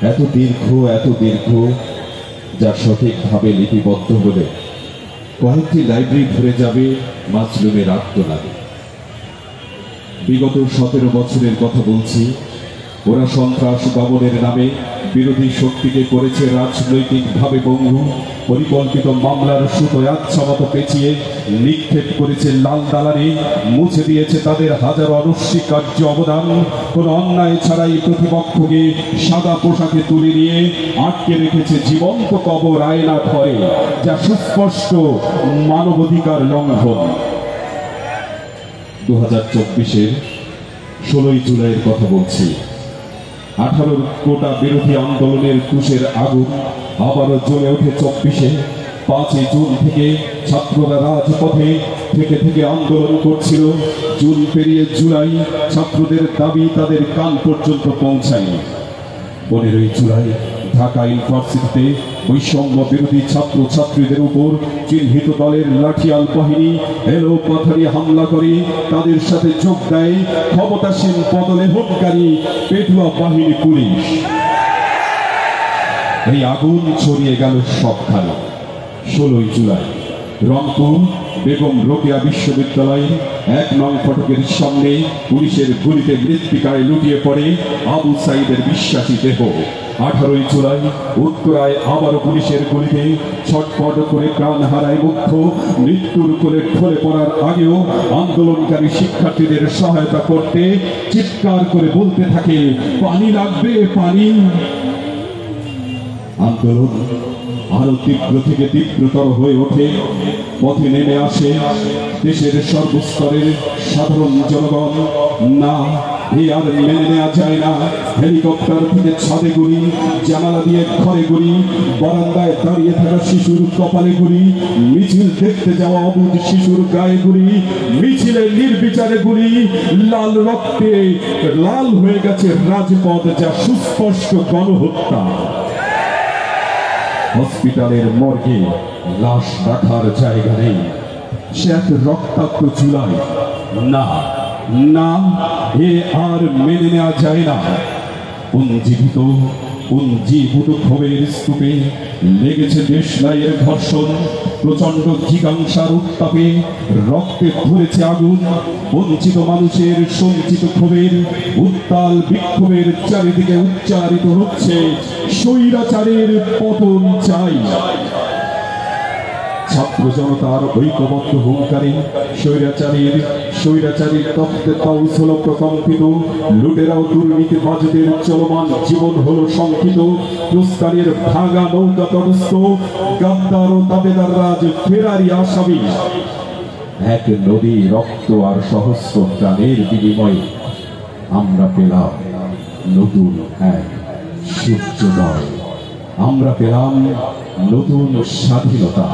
এত দীর্ঘ যা সঠিকভাবে লিপিবদ্ধ হলে কয়েকটি লাইব্রেরি ভরে যাবে মাজলুমের আত্মনাদে। বিগত 17 বছরের কথা বলছি। ওরা সন্ত্রাস দমনের নামে বিরোধী শক্তিকে করেছে রাজনৈতিকভাবে পঙ্গু। পরিকল্পিত মামলার সুতোয় আচ্ছামতো পেঁচিয়ে নিক্ষেপ করেছে লাল দালানে, মুছে দিয়েছে তাদের হাজারো অনস্বীকার্য অবদান। কোনো অন্যায় ছাড়াই প্রতিপক্ষকে সাদা পোশাকে তুলে নিয়ে আটকে রেখেছে জীবন্ত কবর আয়না ঘরে, যা সুস্পষ্ট মানবাধিকার লঙ্ঘন। 2024-এর 16 জুলাইয়ের কথা বলছি। 18 কোটা বিরোধী আন্দোলনের কুশের আগুন আবারও জ্বলে ওঠে 24-এ। 5 জুন থেকে ছাত্ররা রাজপথে থেকে আন্দোলন করছিল। জুন পেরিয়ে জুলাই, ছাত্রদের দাবি তাদের কান পর্যন্ত পৌঁছায়নি। 15 জুলাই ঢাকা ইউনিভার্সিটিতে বৈষম্য বিরোধী ছাত্র ছাত্রীদের উপর চিহ্নিত দলের লাঠিয়াল বাহিনী এলো পাথারি হামলা করে। তাদের সাথে যোগ দেয় ক্ষমতাসীন পদলেহনকারী পেটুয়া বাহিনী পুলিশ। এই আগুন ছড়িয়ে গেল সবখানে। 16 জুলাই রংপুর বেগম রোকেয়া বিশ্ববিদ্যালয়ের 1 নং ফটকের সামনে পুলিশের গুলিতে মৃত্তিকায় লুটিয়ে পড়ে আবু সাইদের বিশ্বাসী দেহ। 18 জুলাই উত্তরায় আবারও পুলিশের গুলিতে ছটফট করে প্রাণ হারায় মুগ্ধ। মৃত্যুর কোলে ঢলে পড়ার আগেও আন্দোলনকারী শিক্ষার্থীদের সহায়তা করতে চিৎকার করে বলতে থাকে, পানি লাগবে, পানি। আন্দোলন আরো তীব্র থেকে তীব্রতর হয়ে ওঠে। পথে নেমে আসে দেশের সর্বস্তরের সাধারণ জনগণ। না, এ আর মেনে নেওয়া যায় না। হেলিকপ্টার থেকে ছাদে গুলি, জানালা দিয়ে ঘরে গুলি, বারান্দায় দাঁড়িয়ে থাকা শিশুর কপালে গুলি, মিছিল দেখতে যাওয়া অবুধ শিশুর গায়ে গুলি, মিছিলে নির্বিচারে গুলি। লাল রক্তে লাল হয়ে গেছে রাজপথ, যা সুস্পষ্ট গণহত্যা। হসপিটালের মর্গে লাশ রাখার জায়গা নেই। সে এক রক্তাক্ত জুলাই। না না, এ আর মেনে নেওয়া যায় না। উজ্জীবিত ক্ষোভের স্তূপে লেগেছে দেশলাইয়ের ঘর্ষণ। প্রচন্ড জিজ্ঞাসার উত্তাপে রক্তে ধরেছে আগুন। বঞ্চিত মানুষের সঞ্চিত ক্ষোভের উত্তাল বিক্ষোভের চারিদিকে উচ্চারিত হচ্ছে, স্বৈরাচারের পতন চাই। ছাত্র জনতার ঐক্যবদ্ধ হুঙ্কারে স্বৈরাচারীর তপ্তে তাউস হলো প্রকম্পিত। লুটেরাও দুর্নীতিবাজদের চলমান জীবন হলো শঙ্কিত। তুস্কারের ভাঙা নৌকা তটস্থ, গাদ্দার ও দাবেদার রাজ ফেরারি আসামি। এক নদী রক্ত আর সহস্র প্রাণের বিনিময়ে আমরা পেলাম নতুন এক সূর্যোদয়। আমরা পেলাম নতুন স্বাধীনতা।